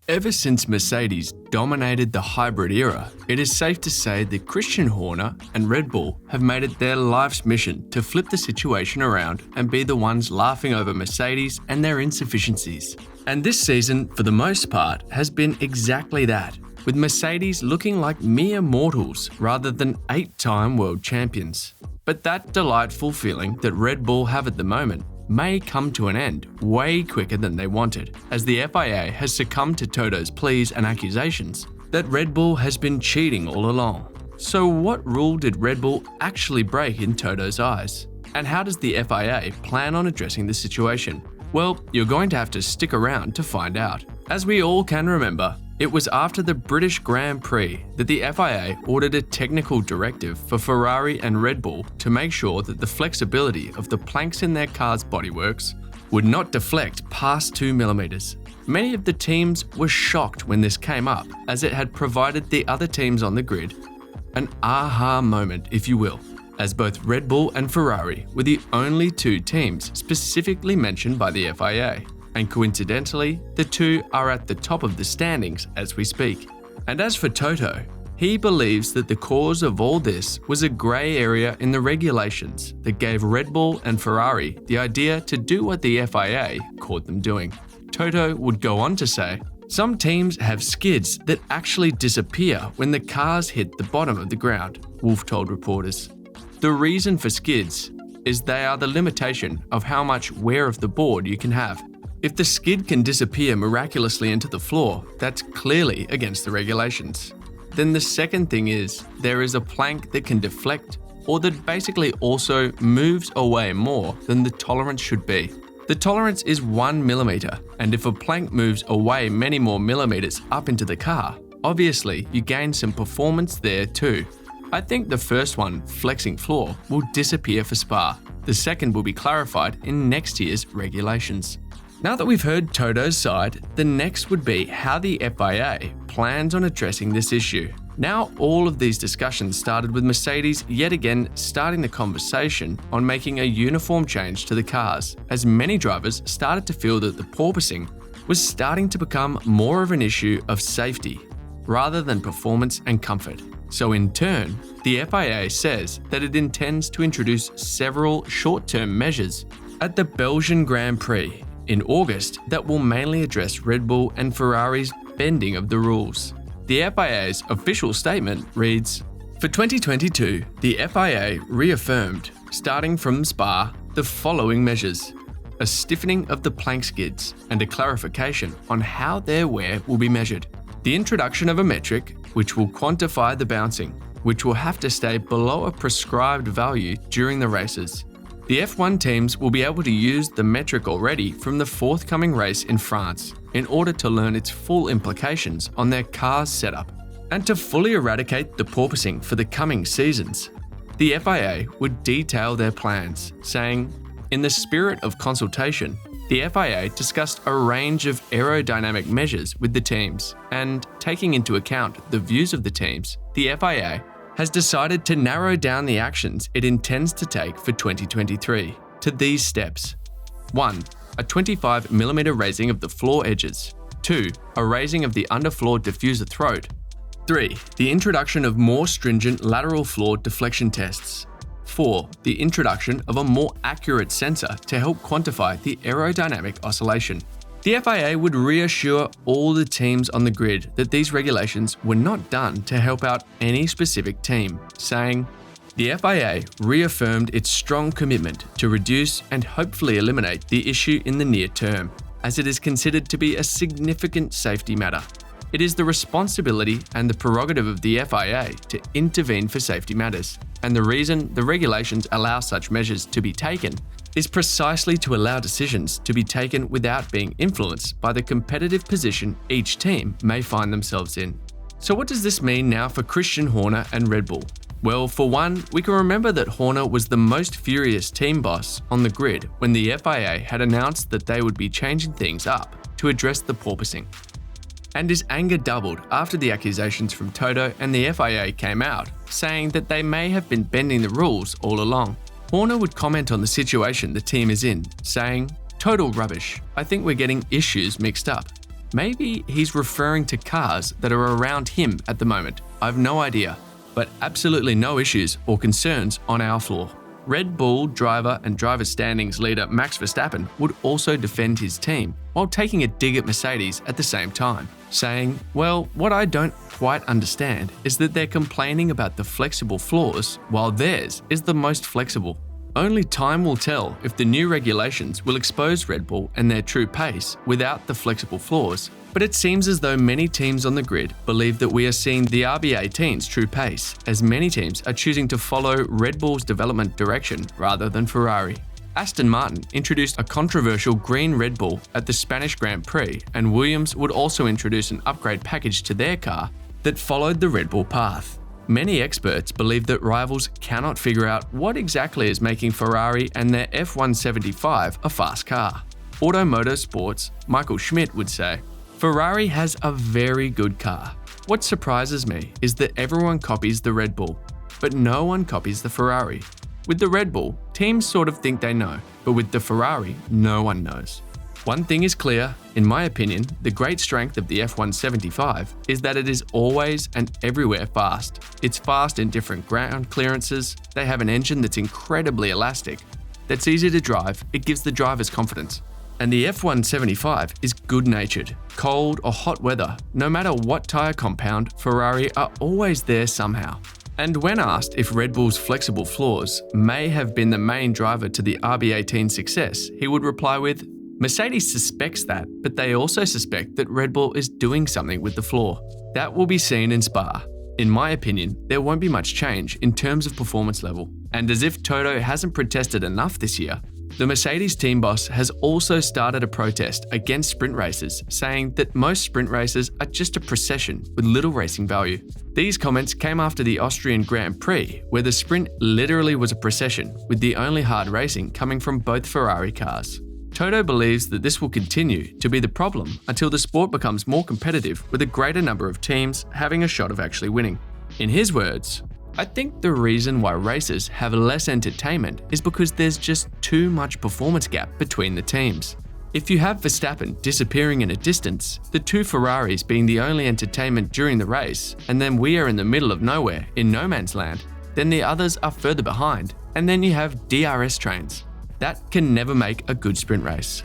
Ever since Mercedes dominated the hybrid era, it is safe to say that Christian Horner and Red Bull have made it their life's mission to flip the situation around and be the ones laughing over Mercedes and their insufficiencies. And this season, for the most part, has been exactly that, with Mercedes looking like mere mortals rather than 8-time world champions. But that delightful feeling that Red Bull have at the moment may come to an end way quicker than they wanted, as the FIA has succumbed to Toto's pleas and accusations that Red Bull has been cheating all along. So what rule did Red Bull actually break in Toto's eyes? And how does the FIA plan on addressing the situation? Well, you're going to have to stick around to find out. As we all can remember, it was after the British Grand Prix that the FIA ordered a technical directive for Ferrari and Red Bull to make sure that the flexibility of the planks in their cars' bodyworks would not deflect past 2mm. Many of the teams were shocked when this came up, as it had provided the other teams on the grid an aha moment, if you will, as both Red Bull and Ferrari were the only two teams specifically mentioned by the FIA. And coincidentally, the two are at the top of the standings as we speak. And as for Toto, he believes that the cause of all this was a grey area in the regulations that gave Red Bull and Ferrari the idea to do what the FIA caught them doing. Toto would go on to say, "Some teams have skids that actually disappear when the cars hit the bottom of the ground," Wolff told reporters. The reason for skids is they are the limitation of how much wear of the board you can have. If the skid can disappear miraculously into the floor, that's clearly against the regulations. Then the second thing is, there is a plank that can deflect, or that basically also moves away more than the tolerance should be. The tolerance is 1mm, and if a plank moves away many more millimeters up into the car, obviously you gain some performance there too. I think the first one, flexing floor, will disappear for Spa. The second will be clarified in next year's regulations. Now that we've heard Toto's side, the next would be how the FIA plans on addressing this issue. Now all of these discussions started with Mercedes yet again starting the conversation on making a uniform change to the cars, as many drivers started to feel that the porpoising was starting to become more of an issue of safety rather than performance and comfort. So in turn, the FIA says that it intends to introduce several short-term measures at the Belgian Gran Prix in August that will mainly address Red Bull and Ferrari's bending of the rules. The FIA's official statement reads, "For 2022, the FIA reaffirmed, starting from Spa, the following measures: a stiffening of the plank skids and a clarification on how their wear will be measured. The introduction of a metric which will quantify the bouncing, which will have to stay below a prescribed value during the races. The F1 teams will be able to use the metric already from the forthcoming race in France in order to learn its full implications on their car's setup, and to fully eradicate the porpoising for the coming seasons." The FIA would detail their plans, saying, "In the spirit of consultation, the FIA discussed a range of aerodynamic measures with the teams, and taking into account the views of the teams, the FIA has decided to narrow down the actions it intends to take for 2023 to these steps. 1. A 25mm raising of the floor edges. 2. A raising of the underfloor diffuser throat. 3. The introduction of more stringent lateral floor deflection tests. 4. The introduction of a more accurate sensor to help quantify the aerodynamic oscillation." The FIA would reassure all the teams on the grid that these regulations were not done to help out any specific team, saying, "The FIA reaffirmed its strong commitment to reduce and hopefully eliminate the issue in the near term, as it is considered to be a significant safety matter. It is the responsibility and the prerogative of the FIA to intervene for safety matters, and the reason the regulations allow such measures to be taken is precisely to allow decisions to be taken without being influenced by the competitive position each team may find themselves in." So what does this mean now for Christian Horner and Red Bull? Well, for one, we can remember that Horner was the most furious team boss on the grid when the FIA had announced that they would be changing things up to address the porpoising. And his anger doubled after the accusations from Toto and the FIA came out, saying that they may have been bending the rules all along. Horner would comment on the situation the team is in, saying, "Total rubbish. I think we're getting issues mixed up." Maybe he's referring to cars that are around him at the moment. I've no idea, but absolutely no issues or concerns on our floor. Red Bull driver and driver standings leader Max Verstappen would also defend his team while taking a dig at Mercedes at the same time, saying, well, what I don't quite understand is that they're complaining about the flexible floors while theirs is the most flexible. Only time will tell if the new regulations will expose Red Bull and their true pace without the flexible floors, but it seems as though many teams on the grid believe that we are seeing the RB18's true pace, as many teams are choosing to follow Red Bull's development direction rather than Ferrari. Aston Martin introduced a controversial green Red Bull at the Spanish Grand Prix, and Williams would also introduce an upgrade package to their car that followed the Red Bull path. Many experts believe that rivals cannot figure out what exactly is making Ferrari and their F175 a fast car. Automotor Sports' Michael Schmidt would say, Ferrari has a very good car. What surprises me is that everyone copies the Red Bull, but no one copies the Ferrari. With the Red Bull, teams sort of think they know, but with the Ferrari, no one knows. One thing is clear, in my opinion, the great strength of the F175 is that it is always and everywhere fast. It's fast in different ground clearances, they have an engine that's incredibly elastic, that's easy to drive, it gives the drivers confidence. And the F175 is good-natured. Cold or hot weather, no matter what tyre compound, Ferrari are always there somehow. And when asked if Red Bull's flexible floors may have been the main driver to the RB18's success, he would reply with, Mercedes suspects that, but they also suspect that Red Bull is doing something with the floor. That will be seen in Spa. In my opinion, there won't be much change in terms of performance level. And as if Toto hasn't protested enough this year, the Mercedes team boss has also started a protest against sprint races, saying that most sprint races are just a procession with little racing value. These comments came after the Austrian Grand Prix, where the sprint literally was a procession, with the only hard racing coming from both Ferrari cars. Toto believes that this will continue to be the problem until the sport becomes more competitive with a greater number of teams having a shot of actually winning. In his words, I think the reason why races have less entertainment is because there's just too much performance gap between the teams. If you have Verstappen disappearing in a distance, the two Ferraris being the only entertainment during the race, and then we are in the middle of nowhere in no man's land, then the others are further behind, and then you have DRS trains. That can never make a good sprint race.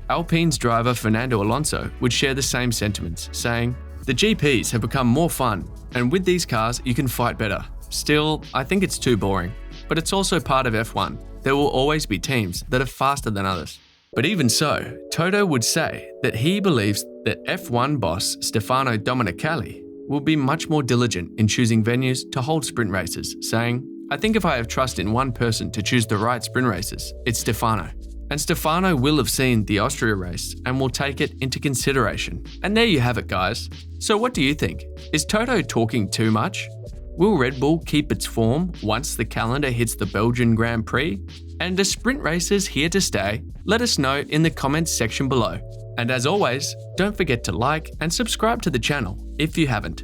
Alpine's driver Fernando Alonso would share the same sentiments, saying, the GPs have become more fun, and with these cars you can fight better. Still, I think it's too boring. But it's also part of F1. There will always be teams that are faster than others. But even so, Toto would say that he believes that F1 boss Stefano Domenicali will be much more diligent in choosing venues to hold sprint races, saying, I think if I have trust in one person to choose the right sprint races, it's Stefano. And Stefano will have seen the Austria race and will take it into consideration. And there you have it, guys. So what do you think? Is Toto talking too much? Will Red Bull keep its form once the calendar hits the Belgian Gran Prix? And are sprint races here to stay? Let us know in the comments section below. And as always, don't forget to like and subscribe to the channel if you haven't.